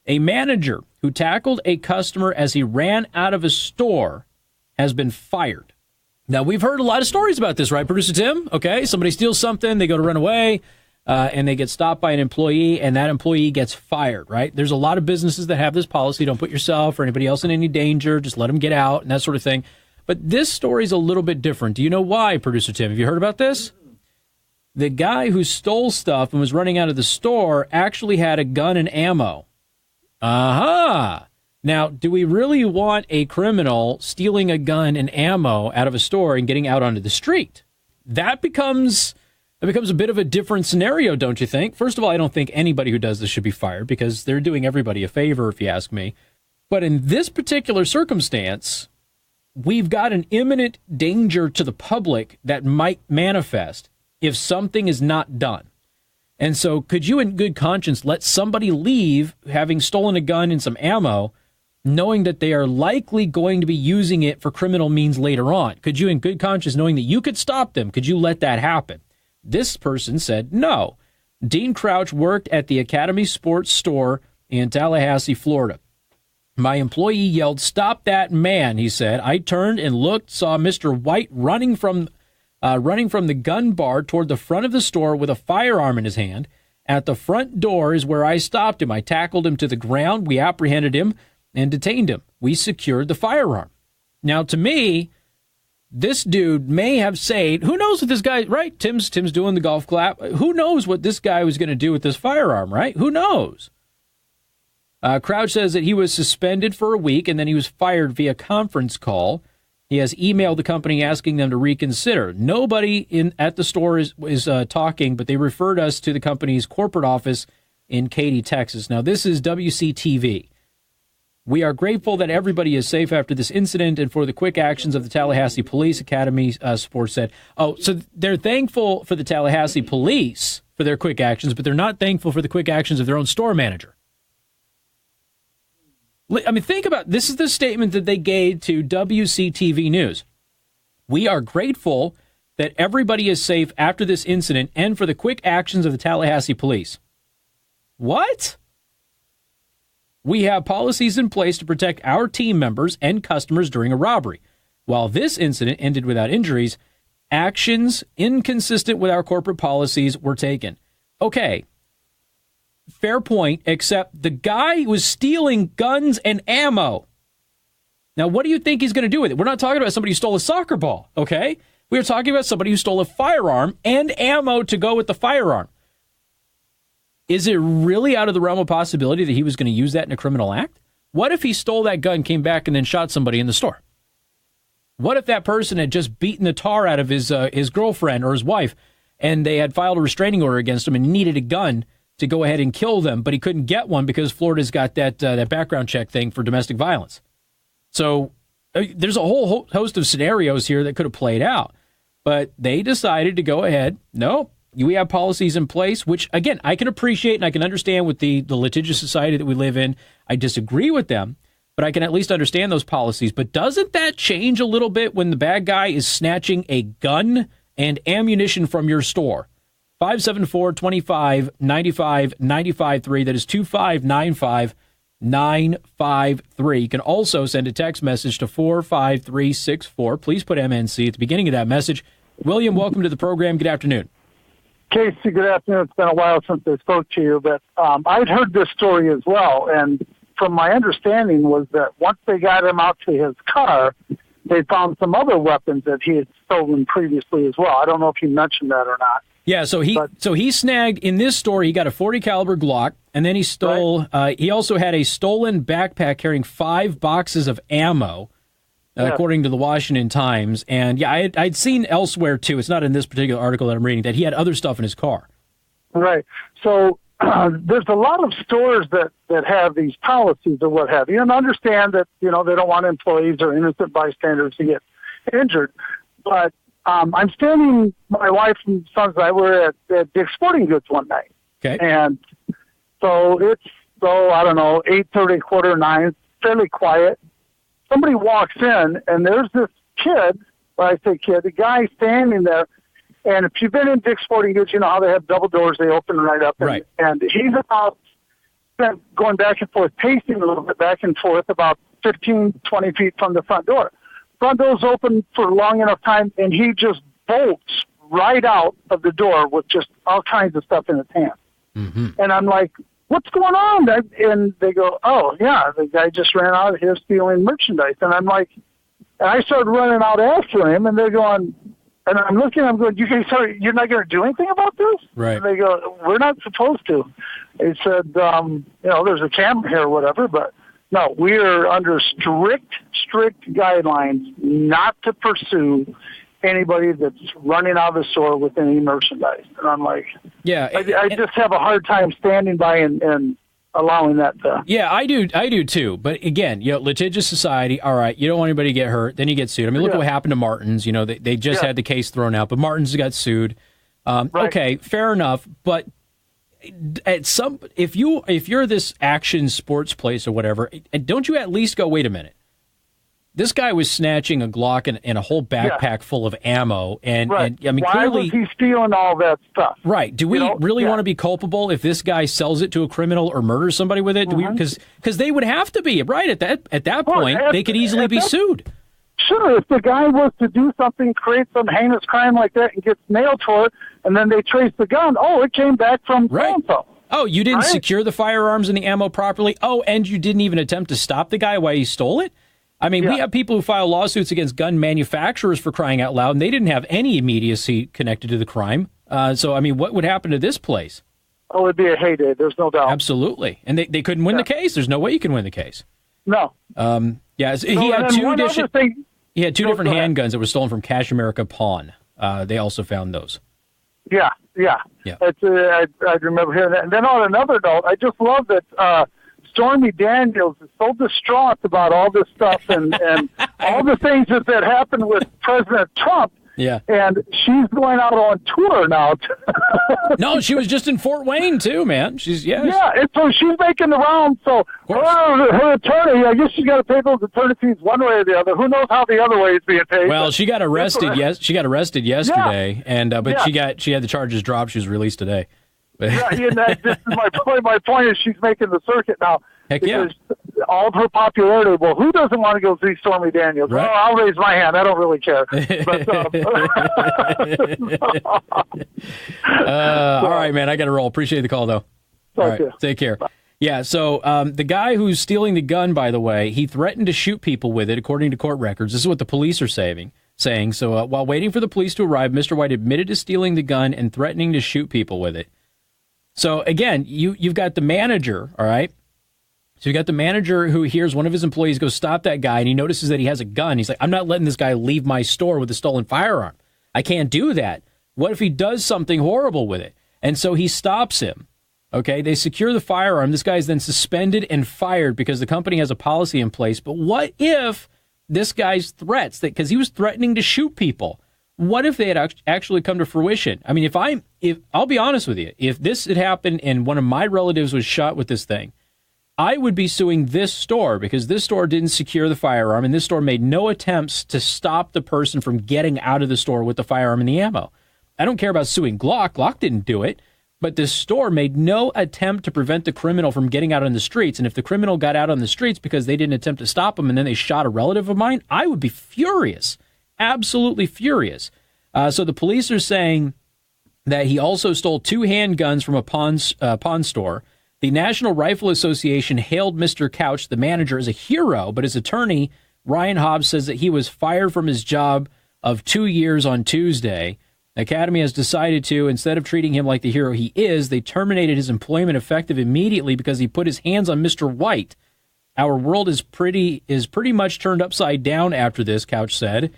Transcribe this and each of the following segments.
A manager who tackled a customer as he ran out of a store has been fired. Now, we've heard a lot of stories about this, right, Producer Tim? Okay, somebody steals something, they go to run away, and they get stopped by an employee, and that employee gets fired, right? There's a lot of businesses that have this policy. Don't put yourself or anybody else in any danger. Just let them get out and that sort of thing. But this story is a little bit different. Do you know why, Producer Tim? Have you heard about this? The guy who stole stuff and was running out of the store actually had a gun and ammo. Aha! Now, do we really want a criminal stealing a gun and ammo out of a store and getting out onto the street? That becomes a bit of a different scenario, don't you think? First of all, I don't think anybody who does this should be fired because they're doing everybody a favor, if you ask me. But in this particular circumstance, we've got an imminent danger to the public that might manifest if something is not done. And so could you in good conscience let somebody leave having stolen a gun and some ammo, knowing that they are likely going to be using it for criminal means later on? Could you in good conscience, knowing that you could stop them, could you let that happen? This person said no. Dean Crouch worked at the Academy Sports Store in Tallahassee, Florida. My employee yelled, "Stop that man," he said. I turned and looked, saw Mr. White running from the gun bar toward the front of the store with a firearm in his hand. At the front door is where I stopped him. I tackled him to the ground. We apprehended him and detained him. We secured the firearm. Now, to me, this dude may have said, who knows what this guy, right? Tim's doing the golf clap. Who knows what this guy was going to do with this firearm, right? Who knows? Crouch says that he was suspended for a week and then he was fired via conference call. He has emailed the company asking them to reconsider. Nobody at the store is talking, but they referred us to the company's corporate office in Katy, Texas. Now, this is WCTV. We are grateful that everybody is safe after this incident and for the quick actions of the Tallahassee Police Academy, Sports said. Oh, so they're thankful for the Tallahassee Police for their quick actions, but they're not thankful for the quick actions of their own store manager. I mean, think about this is the statement that they gave to WCTV News. We are grateful that everybody is safe after this incident and for the quick actions of the Tallahassee Police. What? We have policies in place to protect our team members and customers during a robbery. While this incident ended without injuries, actions inconsistent with our corporate policies were taken. Okay. Fair point, except the guy was stealing guns and ammo. Now, what do you think he's going to do with it? We're not talking about somebody who stole a soccer ball, okay? We are talking about somebody who stole a firearm and ammo to go with the firearm. Is it really out of the realm of possibility that he was going to use that in a criminal act? What if he stole that gun, came back, and then shot somebody in the store? What if that person had just beaten the tar out of his girlfriend or his wife, and they had filed a restraining order against him and needed a gun to go ahead and kill them, but he couldn't get one because Florida's got that background check thing for domestic violence. So there's a whole host of scenarios here that could have played out, but they decided to go ahead. No, we have policies in place, which, again, I can appreciate and I can understand with the litigious society that we live in. I disagree with them, but I can at least understand those policies. But doesn't that change a little bit when the bad guy is snatching a gun and ammunition from your store? 574-25-95-95-3. That is 2595-953. You can also send a text message to 45364. Please put MNC at the beginning of that message. William, welcome to the program. Good afternoon. Casey, good afternoon. It's been a while since I spoke to you, but I'd heard this story as well. And from my understanding was that once they got him out to his car, they found some other weapons that he had stolen previously as well. I don't know if you mentioned that or not. Yeah, so he snagged in this store. He got a .40 caliber Glock, and then he stole. Right. He also had a stolen backpack carrying 5 boxes of ammo, according to the Washington Times. And yeah, I'd seen elsewhere too. It's not in this particular article that I'm reading that he had other stuff in his car. Right. So there's a lot of stores that have these policies or what have you, and understand that they don't want employees or innocent bystanders to get injured, but. I'm standing, my wife and sons and I were at Dick's Sporting Goods one night. Okay. And so it's, I don't know, 8:30, 8:45, fairly quiet. Somebody walks in, and there's this kid, when I say kid, the guy standing there. And if you've been in Dick's Sporting Goods, you know how they have double doors, they open right up. And, right. And he's about going back and forth, pacing a little bit back and forth about 15, 20 feet from the front door. Front door's open for long enough time, and he just bolts right out of the door with just all kinds of stuff in his hand. Mm-hmm. And I'm like, what's going on? And they go, oh, yeah, the guy just ran out of here stealing merchandise. And I'm like, and I started running out after him, and they're going, and I'm looking, I'm going, you guys, sorry, you're not going to do anything about this? Right. And they go, we're not supposed to. They said, there's a camera here or whatever, but no, we are under strict guidelines not to pursue anybody that's running out of the store with any merchandise. And I'm like, yeah, I just have a hard time standing by and allowing that to. Yeah, I do too. But again, litigious society. All right, you don't want anybody to get hurt, then you get sued. I mean, look at what happened to Martin's. They just had the case thrown out, but Martin's got sued. Right. Okay, fair enough. But if you're this action sports place or whatever, don't you at least go, wait a minute? This guy was snatching a Glock and a whole backpack full of ammo, and I mean, why clearly, was he stealing all that stuff? Right? Do we really want to be culpable if this guy sells it to a criminal or murders somebody with it? Because they would have to be right at that point. They could easily be sued. Sure, if the guy was to do something, create some heinous crime like that, and gets nailed for it, and then they trace the gun, it came back from so-and-so. Oh, you didn't secure the firearms and the ammo properly. Oh, and you didn't even attempt to stop the guy while he stole it. I mean, we have people who file lawsuits against gun manufacturers for crying out loud, and they didn't have any immediacy connected to the crime. So, I mean, what would happen to this place? Oh, it'd be a heyday. There's no doubt. Absolutely. And they couldn't win the case. There's no way you can win the case. No. He had two different handguns that were stolen from Cash America Pawn. They also found those. Yeah. I remember hearing that. And then on another note, I just love that Stormy Daniels is so distraught about all this stuff and all the things that happened with President Trump. Yeah. And she's going out on tour now. No, she was just in Fort Wayne, too, man. Yeah, and so she's making the rounds. So her attorney, I guess she's got to pay those attorney fees one way or the other. Who knows how the other way is being paid? Well, she got arrested. She got arrested yesterday, but she had the charges dropped. She was released today. This is my point. My point is she's making the circuit now. Heck yeah. All of her popularity. Well, who doesn't want to go see Stormy Daniels? Right. Well, I'll raise my hand. I don't really care. But, all right, man. I got to roll. Appreciate the call, though. All right. Take care. Bye. Yeah, so the guy who's stealing the gun, by the way, he threatened to shoot people with it, according to court records. This is what the police are saying. So while waiting for the police to arrive, Mr. White admitted to stealing the gun and threatening to shoot people with it. So, again, you've got the manager, all right? So you got the manager who hears one of his employees go stop that guy, and he notices that he has a gun. He's like, I'm not letting this guy leave my store with a stolen firearm. I can't do that. What if he does something horrible with it? And so he stops him. Okay, they secure the firearm. This guy is then suspended and fired because the company has a policy in place. But what if this guy's threats, because he was threatening to shoot people, what if they had actually come to fruition? I mean, if I'll be honest with you, if this had happened and one of my relatives was shot with this thing, I would be suing this store because this store didn't secure the firearm and this store made no attempts to stop the person from getting out of the store with the firearm and the ammo. I don't care about suing Glock. Glock didn't do it, but this store made no attempt to prevent the criminal from getting out on the streets. And if the criminal got out on the streets because they didn't attempt to stop him and then they shot a relative of mine, I would be furious, absolutely furious. So the police are saying that he also stole 2 handguns from a pawn store. The National Rifle Association hailed Mr. Couch, the manager, as a hero, but his attorney, Ryan Hobbs, says that he was fired from his job of 2 years on Tuesday. The Academy has decided to, instead of treating him like the hero he is, they terminated his employment effective immediately because he put his hands on Mr. White. Our world is pretty much turned upside down after this, Couch said.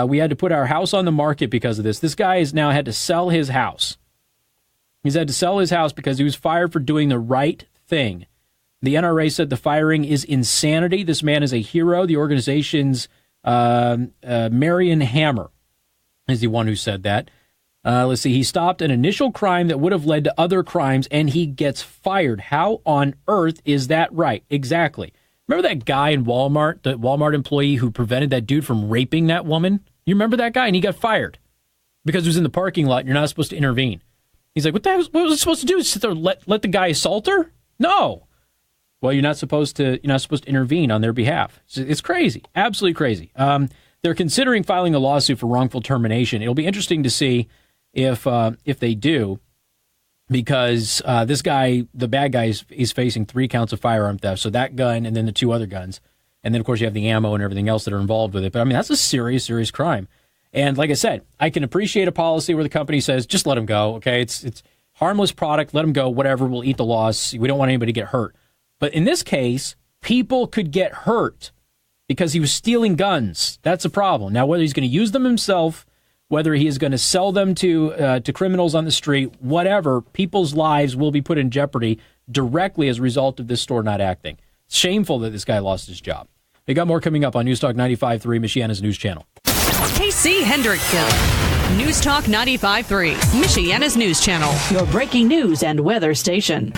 We had to put our house on the market because of this. This guy has now had to sell his house. He's had to sell his house because he was fired for doing the right thing. The NRA said the firing is insanity. This man is a hero. The organization's Marion Hammer is the one who said that. Let's see. He stopped an initial crime that would have led to other crimes, and he gets fired. How on earth is that right? Exactly. Remember that guy in Walmart, the Walmart employee who prevented that dude from raping that woman? You remember that guy? And he got fired because he was in the parking lot and you're not supposed to intervene. He's like, what was I supposed to do? Sit there and let the guy assault her? No. Well, you're not supposed to intervene on their behalf. It's crazy, absolutely crazy. They're considering filing a lawsuit for wrongful termination. It'll be interesting to see if they do, because this guy, the bad guy, is facing 3 counts of firearm theft. So that gun and then the 2 other guns. And then, of course, you have the ammo and everything else that are involved with it. But, I mean, that's a serious, serious crime. And like I said, I can appreciate a policy where the company says, just let him go, okay? It's harmless product, let him go, whatever, we'll eat the loss. We don't want anybody to get hurt. But in this case, people could get hurt because he was stealing guns. That's a problem. Now, whether he's going to use them himself, whether he is going to sell them to criminals on the street, whatever, people's lives will be put in jeopardy directly as a result of this store not acting. It's shameful that this guy lost his job. We got more coming up on News Talk 95.3, Michiana's news channel. KC Hendrickson, News Talk 95.3, Michiana's news channel. Your breaking news and weather station.